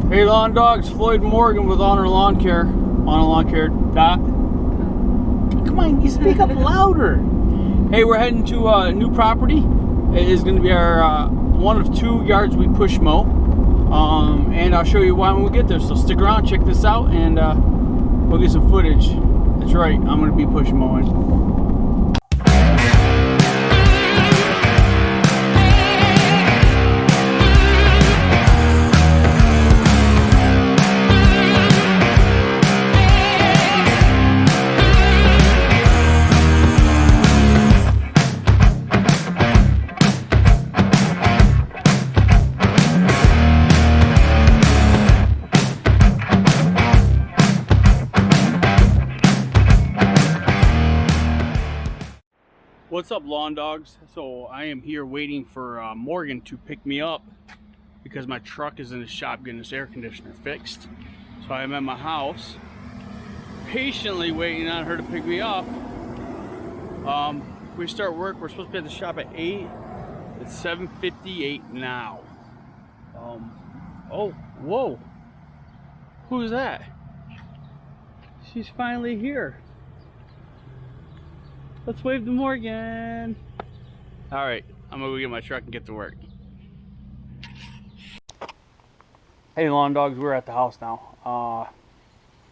Hey lawn dogs, Floyd Morgan with Ulnar Lawn Care. Ulnar Lawn Care. Come on, you speak up louder. Hey, we're heading to a new property. It is going to be our one of 2 yards we push mow. And I'll show you why when we get there. So stick around, check this out, and we'll get some footage. That's right, I'm going to be push mowing. What's up, lawn dogs? So I am here waiting for Morgan to pick me up because my truck is in the shop getting this air conditioner fixed. So I am at my house patiently waiting on her to pick me up. We start work, we're supposed to be at the shop at 8. It's 7:58 now. Oh, whoa, who's that? She's finally here. Let's wave to Morgan. All right, I'm gonna go get my truck and get to work. Hey lawn dogs, we're at the house now.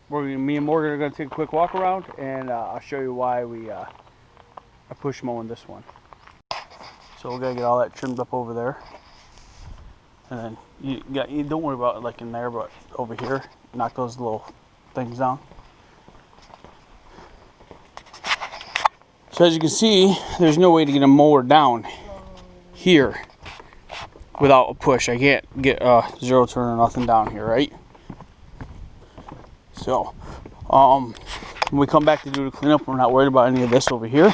Me and Morgan are gonna take a quick walk around, and I'll show you why we are push mowing this one. So we're gonna get all that trimmed up over there, and then you don't worry about it like in there, but over here, knock those little things down. So as you can see, there's no way to get a mower down here without a push. I can't get a zero turn or nothing down here, right? So, when we come back to do the cleanup, we're not worried about any of this over here.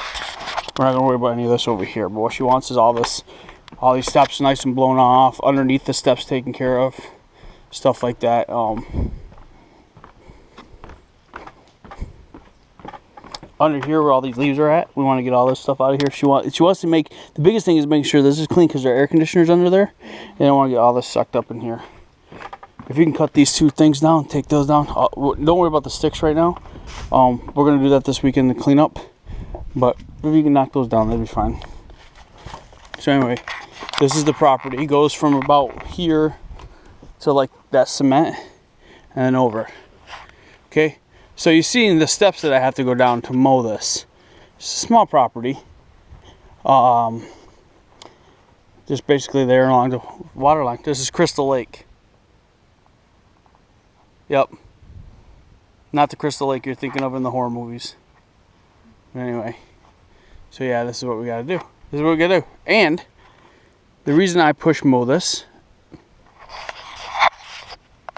We're not gonna worry about any of this over here. But what she wants is all these steps nice and blown off, underneath the steps taken care of, stuff like that. Under here where all these leaves are at, we want to get all this stuff out of here. She wants to make, the biggest thing is making sure this is clean because there are air conditioners under there, and I want to get all this sucked up in here. If you can cut these 2 things down, take those down. Don't worry about the sticks right now. We're going to do that this weekend to clean up, but if you can knock those down, that'd be fine. So anyway, this is the property. It goes from about here to like that cement and then over. Okay. So you've seen the steps that I have to go down to mow this. It's a small property. Just basically there along the water line. This is Crystal Lake. Yep. Not the Crystal Lake you're thinking of in the horror movies. Anyway. So yeah, this is what we gotta do. This is what we gotta do. And the reason I push mow this,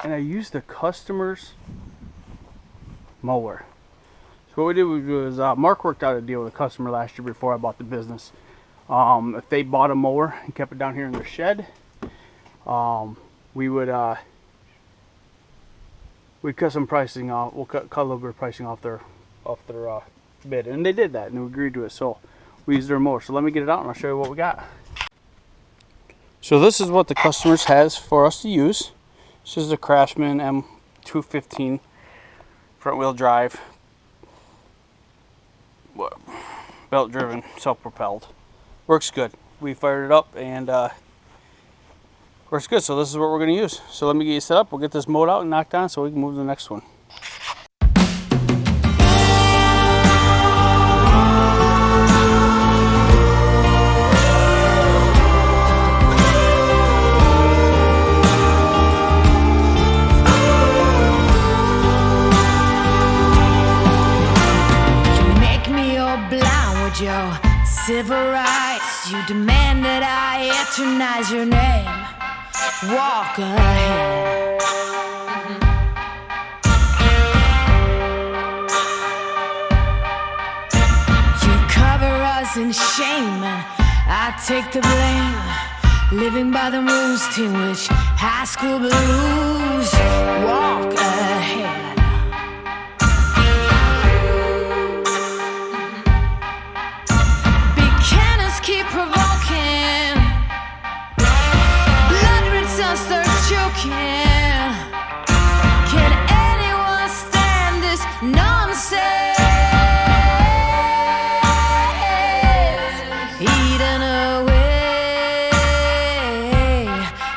and I use the customer's mower. So what we did was Mark worked out a deal with a customer last year before I bought the business. If they bought a mower and kept it down here in their shed, we'd cut some pricing off. We'll cut a little bit of pricing off their bid, and they did that, and we agreed to it. So we used their mower. So let me get it out, and I'll show you what we got. So this is what the customers has for us to use. This is the Craftsman M215. Front wheel drive, belt driven, self-propelled. Works good. We fired it up and works good. So this is what we're going to use. So let me get you set up. We'll get this mowed out and knocked down so we can move to the next one. Your civil rights, you demand that I eternize your name. Walk ahead. You cover us in shame, and I take the blame. Living by the rules to which high school blues. Walk ahead. Keep provoking. Blood red suns their broken. Can anyone stand this nonsense? Eaten away,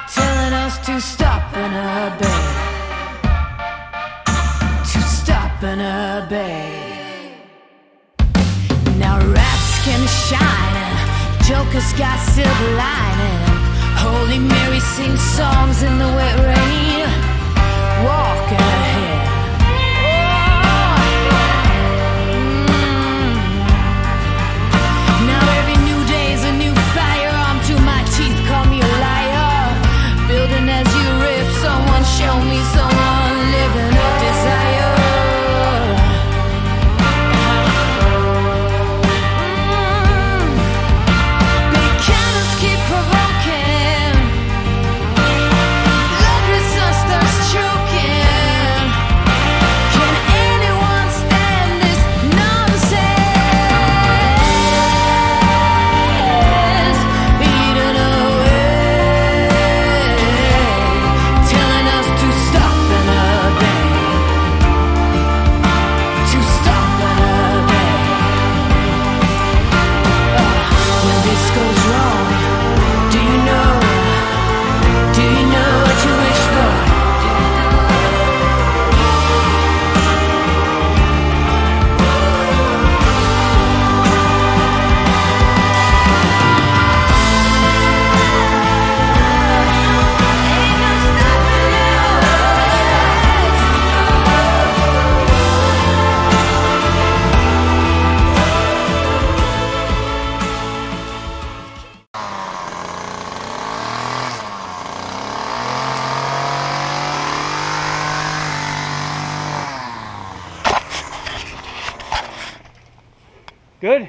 telling us to stop and obey. To stop and obey. Now rats can shine and jokers got silver lining. Holy Mary sings songs in the wet rain. Walk ahead. Now every new day is a new firearm to my teeth. Call me a liar. Building as you rip. Someone show me someone living a desire. Big cannons keep provoking. Blood results starts choking. Can anyone stand this nonsense? Eaten away, telling us to stop and obey. To stop and obey. When this goes wrong, do you know? Do you know what you wish for? Ain't no stopping Good?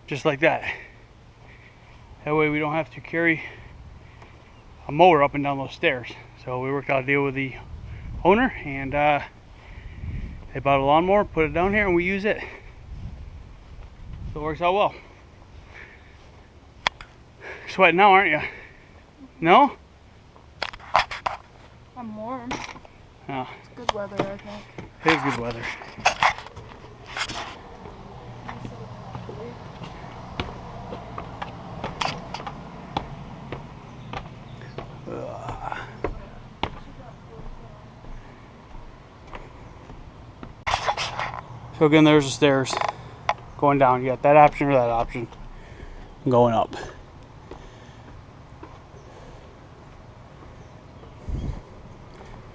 Just like that. That way we don't have to carry a mower up and down those stairs. So we worked out a deal with the owner, and they bought a lawnmower, put it down here, and we use it. So it works out well. Sweating now, aren't you? No? I'm warm. Oh, It's good weather, I think. it is good weather. So again, there's the stairs going down. You got that option or that option going up.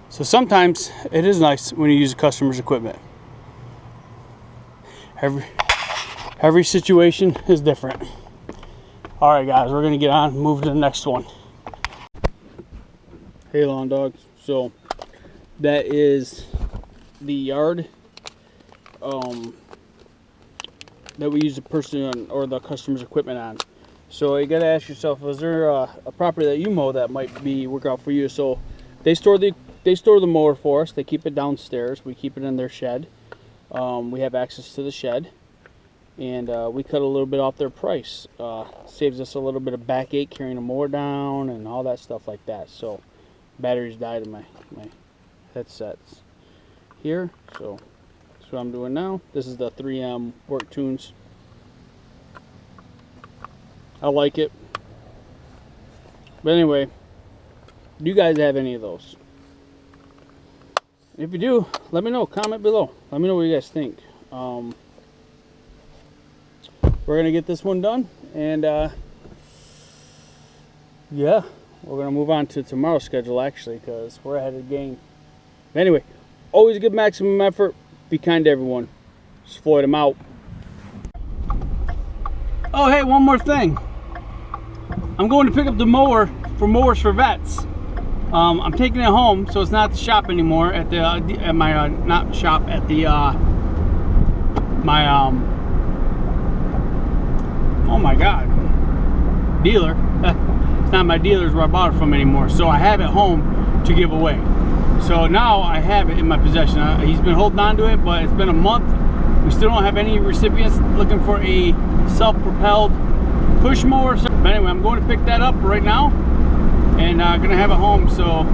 So sometimes it is nice when you use a customer's equipment. Every situation is different. All right, guys, we're gonna get on and move to the next one. Hey, lawn dogs. So that is the yard that we use the person on, or the customer's equipment on. So you gotta ask yourself, is there a property that you mow that might be work out for you? So they store the mower for us. They keep it downstairs. We keep it in their shed. We have access to the shed, and we cut a little bit off their price. Saves us a little bit of backache carrying a mower down and all that stuff like that. So batteries died in my headsets here. So that's what I'm doing now. This is the 3M Work Tunes. I like it. But anyway, do you guys have any of those? If you do, let me know. Comment below. Let me know what you guys think. We're gonna get this one done, and yeah, we're gonna move on to tomorrow's schedule actually, because we're ahead of the game. Anyway, always give maximum effort. Be kind to everyone. Just Floyd them out. Oh, hey, one more thing. I'm going to pick up the mower for Mowers for Vets. I'm taking it home, so it's not at the shop anymore. At my not shop, at the oh my god, dealer. It's not my dealer's where I bought it from anymore. So I have it home to give away. So now I have it in my possession. He's been holding on to it, but it's been a month. We still don't have any recipients looking for a self-propelled push mower. But anyway, I'm going to pick that up right now, and gonna have it home. So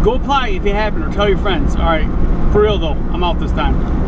go apply if you haven't, or tell your friends. All right, for real though, I'm out this time.